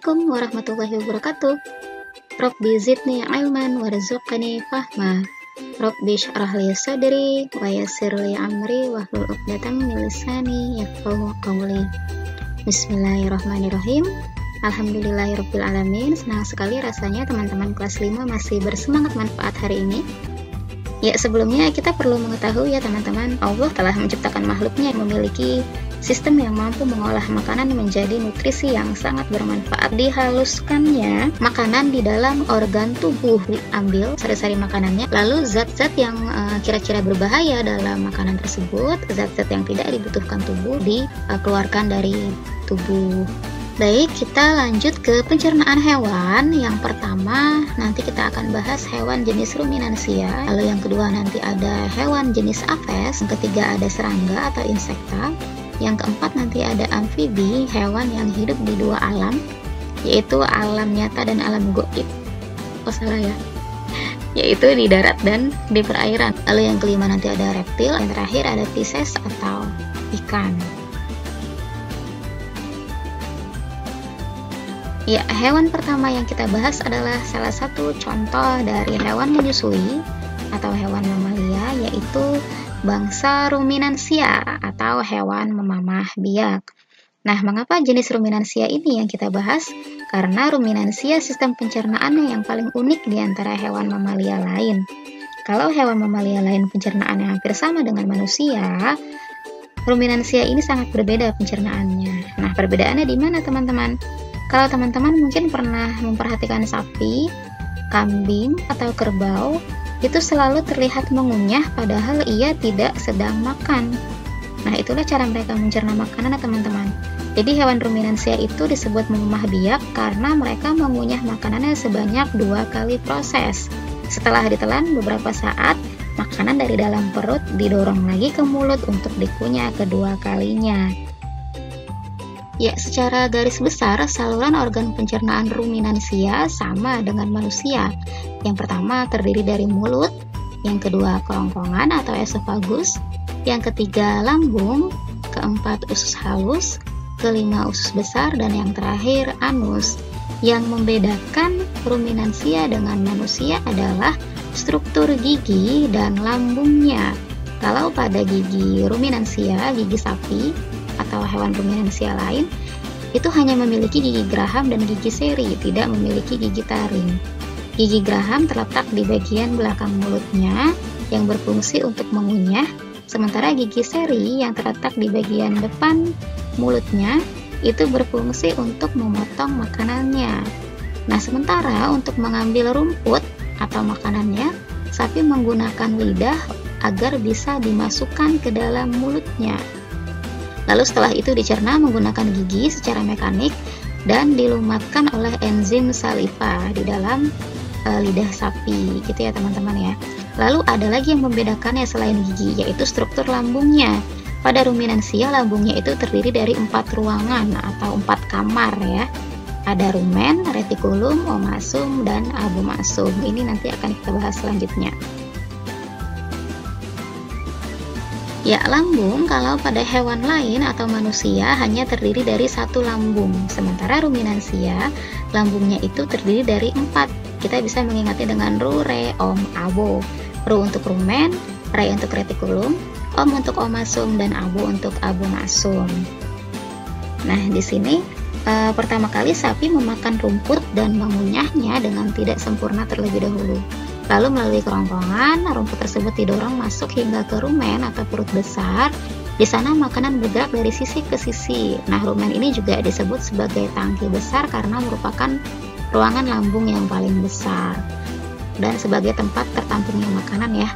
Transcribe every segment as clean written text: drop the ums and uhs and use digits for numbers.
Assalamualaikum warahmatullahi wabarakatuh. Rabbi zidni ilman warzuqni fahma. Rabbi shrah li sadri wa yassir li amri wahlul 'uqdatam min lisani yafqahu qawli. Bismillahirrahmanirrahim. Alhamdulillahirabbil alamin. Senang sekali rasanya teman-teman kelas 5 masih bersemangat manfaat hari ini. Ya, sebelumnya kita perlu mengetahui ya teman-teman, Allah telah menciptakan makhluknya yang memiliki sistem yang mampu mengolah makanan menjadi nutrisi yang sangat bermanfaat. Dihaluskannya makanan di dalam organ tubuh, diambil sari-sari makanannya, lalu zat-zat yang kira-kira berbahaya dalam makanan tersebut, zat-zat yang tidak dibutuhkan tubuh dikeluarkan dari tubuh. Baik, kita lanjut ke pencernaan hewan. Yang pertama, nanti kita akan bahas hewan jenis ruminansia. Lalu yang kedua nanti ada hewan jenis aves. Yang ketiga ada serangga atau insekta. Yang keempat nanti ada amfibi, hewan yang hidup di dua alam, yaitu alam nyata dan alam gaib. Oh salah ya, yaitu di darat dan di perairan. Lalu yang kelima nanti ada reptil. Yang terakhir ada pisces atau ikan. Ya, hewan pertama yang kita bahas adalah salah satu contoh dari hewan menyusui atau hewan mamalia, yaitu bangsa ruminansia atau hewan memamah biak. Nah, mengapa jenis ruminansia ini yang kita bahas? Karena ruminansia sistem pencernaannya yang paling unik di antara hewan mamalia lain. Kalau hewan mamalia lain pencernaannya hampir sama dengan manusia, ruminansia ini sangat berbeda pencernaannya. Nah, perbedaannya di mana teman-teman? Kalau teman-teman mungkin pernah memperhatikan sapi, kambing, atau kerbau, itu selalu terlihat mengunyah padahal ia tidak sedang makan. Nah, itulah cara mereka mencerna makanan ya teman-teman. Jadi hewan ruminansia itu disebut memamah biak karena mereka mengunyah makanannya sebanyak 2 kali proses. Setelah ditelan beberapa saat, makanan dari dalam perut didorong lagi ke mulut untuk dikunyah kedua kalinya. Ya, secara garis besar, saluran organ pencernaan ruminansia sama dengan manusia. Yang pertama terdiri dari mulut, yang kedua kerongkongan atau esofagus, yang ketiga lambung, keempat usus halus, kelima usus besar, dan yang terakhir anus. Yang membedakan ruminansia dengan manusia adalah struktur gigi dan lambungnya. Kalau pada gigi ruminansia, gigi sapi, atau hewan ruminansia lain, itu hanya memiliki gigi geraham dan gigi seri, tidak memiliki gigi taring. Gigi geraham terletak di bagian belakang mulutnya yang berfungsi untuk mengunyah, sementara gigi seri yang terletak di bagian depan mulutnya itu berfungsi untuk memotong makanannya. Nah, sementara untuk mengambil rumput atau makanannya, sapi menggunakan lidah agar bisa dimasukkan ke dalam mulutnya. Lalu setelah itu dicerna menggunakan gigi secara mekanik dan dilumatkan oleh enzim saliva di dalam lidah sapi, gitu ya teman-teman ya. Lalu ada lagi yang membedakannya selain gigi, yaitu struktur lambungnya. Pada ruminansia, lambungnya itu terdiri dari 4 ruangan atau 4 kamar ya. Ada rumen, retikulum, omasum, dan abomasum. Ini nanti akan kita bahas selanjutnya. Ya, lambung kalau pada hewan lain atau manusia hanya terdiri dari 1 lambung. Sementara ruminansia, lambungnya itu terdiri dari 4. Kita bisa mengingatnya dengan ru, re, om, abo. Ru untuk rumen, re untuk retikulum, om untuk omasum, dan abo untuk abomasum. Nah, di sini pertama kali sapi memakan rumput dan mengunyahnya dengan tidak sempurna terlebih dahulu. Lalu melalui kerongkongan, rumput tersebut didorong masuk hingga ke rumen atau perut besar. Di sana makanan bergerak dari sisi ke sisi. Nah, rumen ini juga disebut sebagai tangki besar karena merupakan ruangan lambung yang paling besar dan sebagai tempat tertampungnya makanan ya.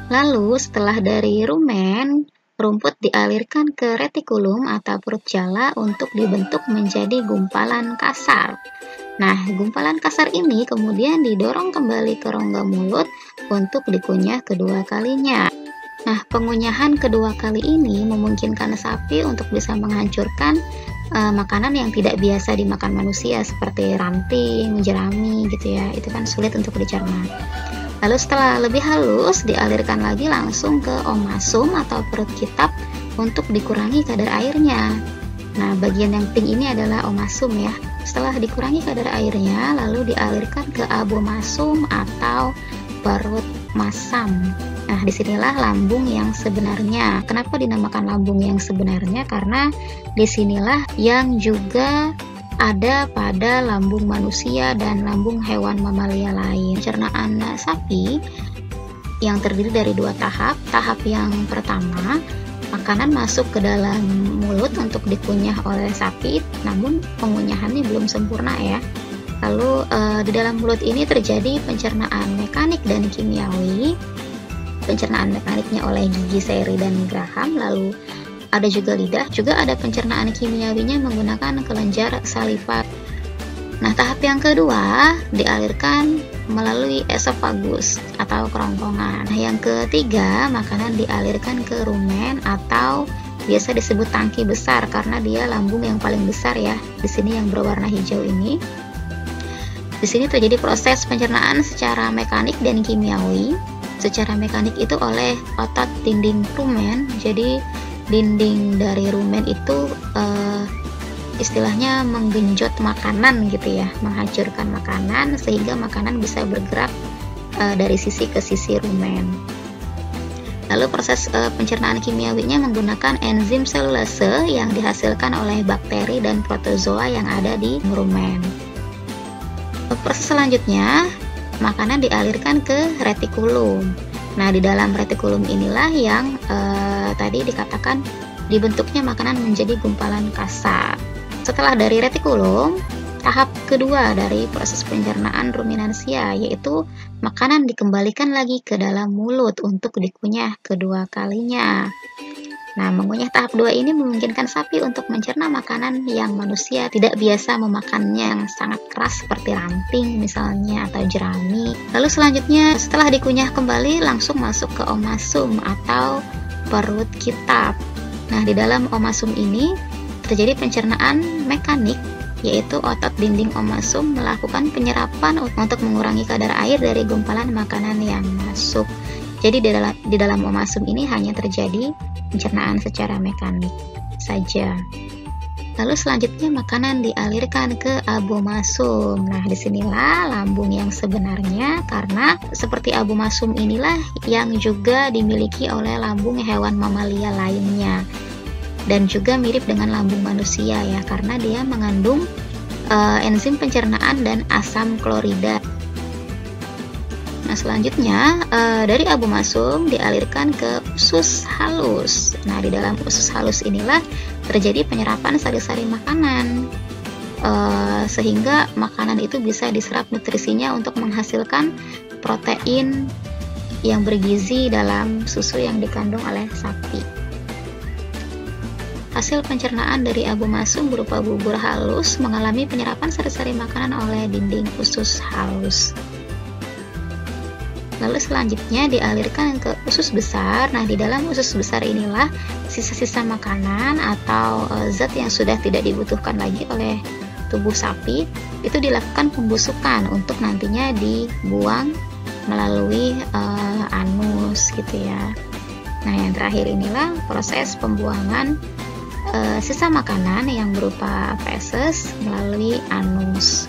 Lalu setelah dari rumen, rumput dialirkan ke retikulum atau perut jala untuk dibentuk menjadi gumpalan kasar. Nah, gumpalan kasar ini kemudian didorong kembali ke rongga mulut untuk dikunyah kedua kalinya. Nah, pengunyahan kedua kali ini memungkinkan sapi untuk bisa menghancurkan makanan yang tidak biasa dimakan manusia seperti ranting, jerami gitu ya. Itu kan sulit untuk dicerna. Lalu setelah lebih halus, dialirkan lagi langsung ke omasum atau perut kitab untuk dikurangi kadar airnya. Nah, bagian yang pink ini adalah omasum ya. Setelah dikurangi kadar airnya, lalu dialirkan ke abomasum atau perut masam. Nah, disinilah lambung yang sebenarnya. Kenapa dinamakan lambung yang sebenarnya? Karena disinilah yang juga ada pada lambung manusia dan lambung hewan mamalia lain. Pencernaan sapi yang terdiri dari 2 tahap. Tahap yang pertama, makanan masuk ke dalam mulut untuk dikunyah oleh sapi, namun pengunyahannya belum sempurna ya. Lalu di dalam mulut ini terjadi pencernaan mekanik dan kimiawi. Pencernaan mekaniknya oleh gigi, seri, dan geraham. Lalu ada juga lidah, juga ada pencernaan kimiawinya menggunakan kelenjar saliva. Nah, tahap yang kedua dialirkan melalui esofagus atau kerongkongan. Nah, yang ketiga, makanan dialirkan ke rumen atau biasa disebut tangki besar karena dia lambung yang paling besar ya. Di sini yang berwarna hijau ini. Di sini terjadi proses pencernaan secara mekanik dan kimiawi. Secara mekanik itu oleh otot dinding rumen. Jadi dinding dari rumen itu istilahnya menggenjot makanan gitu ya, menghancurkan makanan sehingga makanan bisa bergerak dari sisi ke sisi rumen. Lalu proses pencernaan kimiawinya menggunakan enzim selulase yang dihasilkan oleh bakteri dan protozoa yang ada di rumen. Proses selanjutnya, makanan dialirkan ke retikulum. Nah, di dalam retikulum inilah yang tadi dikatakan dibentuknya makanan menjadi gumpalan kasar. Setelah dari retikulum, tahap kedua dari proses pencernaan ruminansia yaitu makanan dikembalikan lagi ke dalam mulut untuk dikunyah kedua kalinya. Nah, mengunyah tahap 2 ini memungkinkan sapi untuk mencerna makanan yang manusia tidak biasa memakannya, yang sangat keras seperti ranting misalnya atau jerami. Lalu selanjutnya setelah dikunyah kembali langsung masuk ke omasum atau perut kitab. Nah, di dalam omasum ini terjadi pencernaan mekanik, yaitu otot dinding omasum melakukan penyerapan untuk mengurangi kadar air dari gumpalan makanan yang masuk. Jadi di dalam omasum ini hanya terjadi pencernaan secara mekanik saja. Lalu selanjutnya makanan dialirkan ke abomasum. Nah, disinilah lambung yang sebenarnya karena seperti abomasum inilah yang juga dimiliki oleh lambung hewan mamalia lainnya. Dan juga mirip dengan lambung manusia ya, karena dia mengandung enzim pencernaan dan asam klorida. Nah, selanjutnya dari abomasum dialirkan ke usus halus. Nah, di dalam usus halus inilah terjadi penyerapan sari-sari makanan sehingga makanan itu bisa diserap nutrisinya untuk menghasilkan protein yang bergizi dalam susu yang dikandung oleh sapi. Hasil pencernaan dari abomasum berupa bubur halus mengalami penyerapan sari-sari makanan oleh dinding usus halus. Lalu selanjutnya dialirkan ke usus besar. Nah, di dalam usus besar inilah sisa-sisa makanan atau zat yang sudah tidak dibutuhkan lagi oleh tubuh sapi itu dilakukan pembusukan untuk nantinya dibuang melalui anus gitu ya. Nah, yang terakhir inilah proses pembuangan sisa makanan yang berupa feses melalui anus.